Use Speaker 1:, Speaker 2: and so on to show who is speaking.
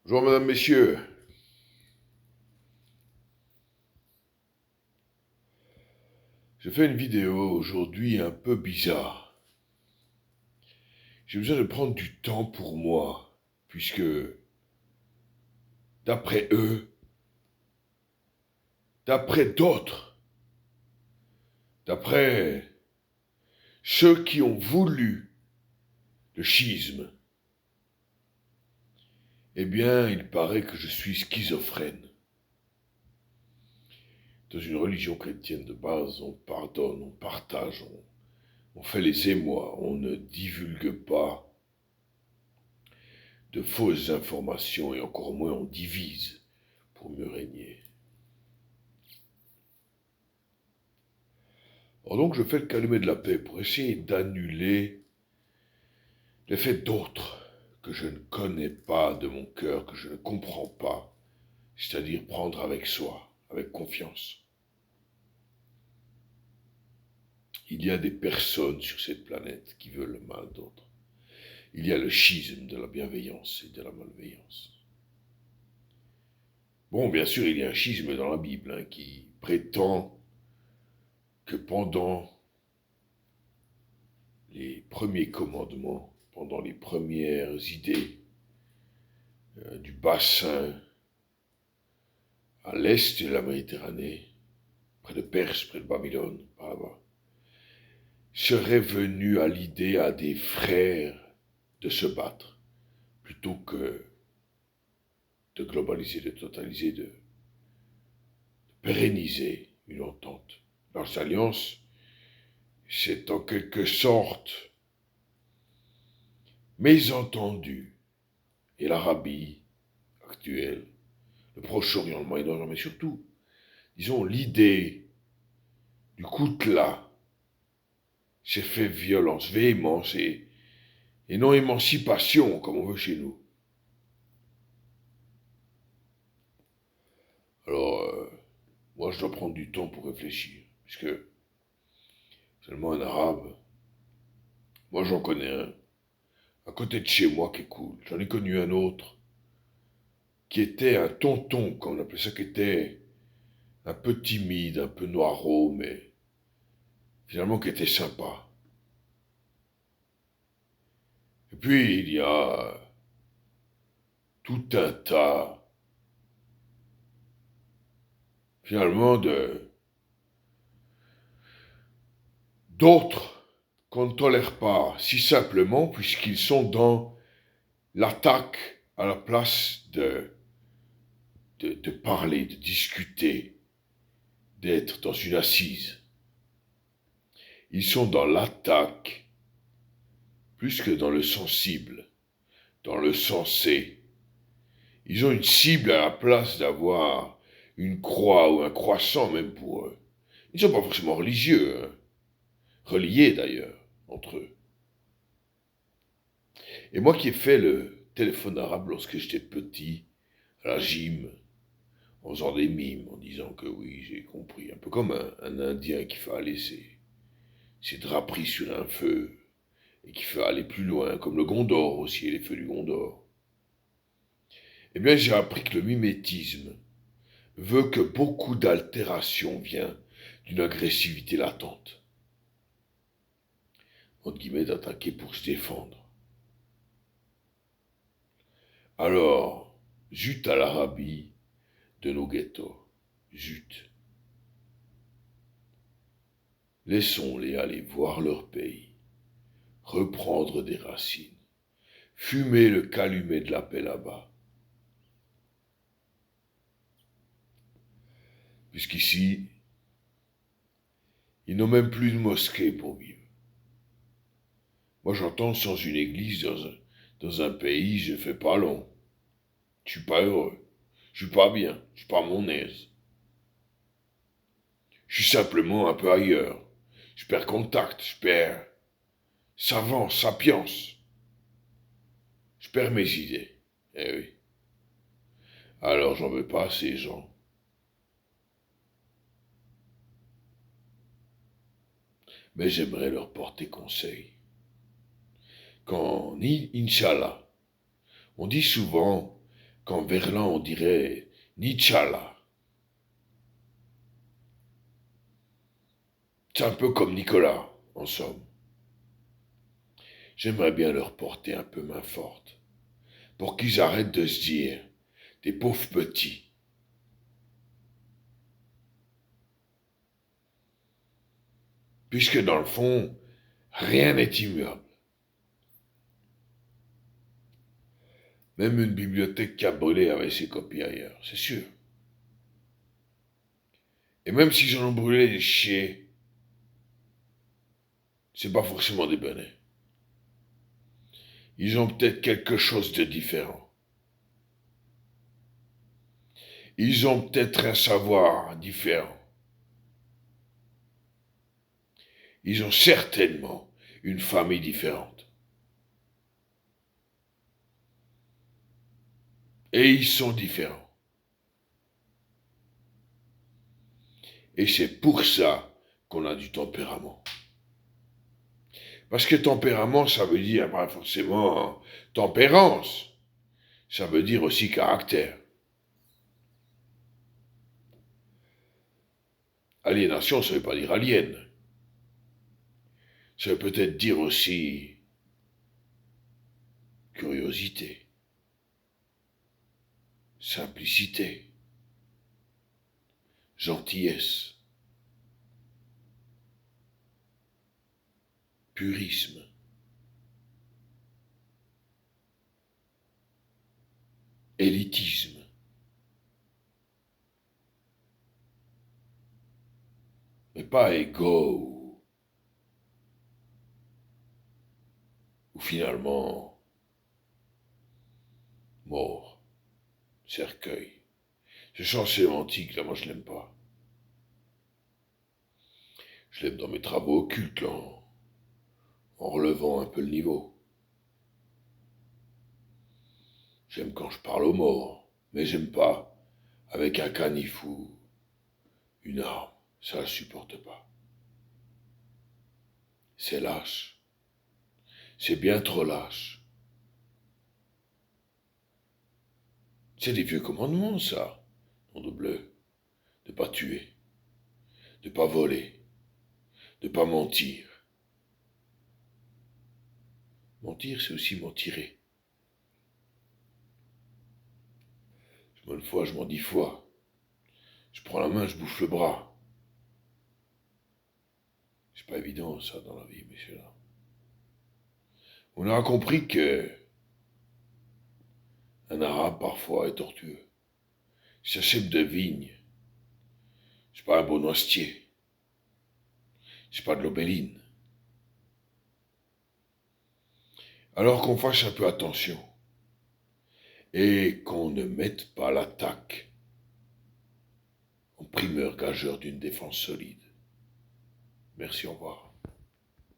Speaker 1: Bonjour mesdames, messieurs. Je fais une vidéo aujourd'hui un peu bizarre. J'ai besoin de prendre du temps pour moi, puisque, d'après eux, d'après d'autres, d'après ceux qui ont voulu le schisme, eh bien, il paraît que je suis schizophrène. Dans une religion chrétienne de base, on pardonne, on partage, on fait les émois, on ne divulgue pas de fausses informations et encore moins on divise pour mieux régner. Alors donc je fais le calumet de la paix pour essayer d'annuler l'effet d'autres que je ne connais pas de mon cœur, que je ne comprends pas, c'est-à-dire prendre avec soi, avec confiance. Il y a des personnes sur cette planète qui veulent le mal d'autres. Il y a le schisme de la bienveillance et de la malveillance. Bon, bien sûr, il y a un schisme dans la Bible qui prétend que pendant les premiers commandements, pendant les premières idées du bassin à l'est de la Méditerranée, près de Perse, près de Babylone, par là-bas, serait venu à l'idée à des frères de se battre, plutôt que de globaliser, de totaliser, de pérenniser une entente. Leurs alliances, c'est en quelque sorte mésentendu. Et l'Arabie actuelle, le Proche-Orient, le Moyen-Orient, mais surtout, disons, l'idée du coutelas s'est fait violence, véhémence et non émancipation, comme on veut chez nous. Alors, moi, je dois prendre du temps pour réfléchir, puisque seulement un arabe, moi j'en connais un, à côté de chez moi qui est cool. J'en ai connu un autre, qui était un tonton, comme on appelait ça, qui était un peu timide, un peu noiro, mais finalement qui était sympa. Et puis, il y a tout un tas, finalement, d'autres qu'on ne tolère pas si simplement puisqu'ils sont dans l'attaque à la place de parler, de discuter, d'être dans une assise. Ils sont dans l'attaque plus que dans le sensible, dans le sensé. Ils ont une cible à la place d'avoir une croix ou un croissant même pour eux. Ils ne sont pas forcément religieux, reliés d'ailleurs, entre eux. Et moi qui ai fait le téléphone arabe lorsque j'étais petit, à la gym, en faisant des mimes, en disant que oui, j'ai compris, un peu comme un Indien qui fait aller ses draperies sur un feu, et qui fait aller plus loin, comme le Gondor aussi, et les feux du Gondor. Eh bien, j'ai appris que le mimétisme veut que beaucoup d'altération viennent d'une agressivité latente. Entre guillemets, d'attaquer pour se défendre. Alors, zut à l'Arabie de nos ghettos. Zut. Laissons-les aller voir leur pays, reprendre des racines, fumer le calumet de la paix là-bas. Puisqu'ici, ils n'ont même plus de mosquée pour vivre. Moi j'entends sans une église dans un pays, je fais pas long. Je suis pas heureux. Je suis pas bien. Je suis pas à mon aise. Je suis simplement un peu ailleurs. Je perds contact, je perds savant, sapience. Je perds mes idées. Eh oui. Alors j'en veux pas à ces gens. Mais j'aimerais leur porter conseil. Quand, Inch'Allah, on dit souvent Quand Verlan, on dirait Nichala. C'est un peu comme Nicolas, en somme. J'aimerais bien leur porter un peu main forte, pour qu'ils arrêtent de se dire des pauvres petits. Puisque dans le fond, rien n'est immuable. Même une bibliothèque qui a brûlé avait ses copies ailleurs, c'est sûr. Et même s'ils en ont brûlé des chiens, c'est pas forcément des bonnets. Ils ont peut-être quelque chose de différent. Ils ont peut-être un savoir différent. Ils ont certainement une famille différente. Et ils sont différents. Et c'est pour ça qu'on a du tempérament. Parce que tempérament, ça veut dire pas forcément tempérance. Ça veut dire aussi caractère. Aliénation, ça ne veut pas dire alien. Ça veut peut-être dire aussi curiosité, simplicité, gentillesse, purisme, élitisme. Mais pas égo, ou finalement mort, cercueil. Ce champ sémantique, là, moi je l'aime pas. Je l'aime dans mes travaux occultes, là, en relevant un peu le niveau. J'aime quand je parle aux morts, mais j'aime pas avec un canif ou une arme. Ça, je supporte pas. C'est lâche. C'est bien trop lâche. C'est des vieux commandements, ça, nom de bleu. De pas tuer, de pas voler, de pas mentir. Mentir, c'est aussi mentirer. Je m'en fois, je m'en dis fois. Je prends la main, je bouffe le bras. C'est pas évident, ça, dans la vie, messieurs là. On a compris que un arabe, parfois, est tortueux. C'est un chef de vigne. C'est pas un beau noisetier. C'est pas de l'obéline. Alors qu'on fasse un peu attention. Et qu'on ne mette pas l'attaque en primeur gageur d'une défense solide. Merci, au revoir.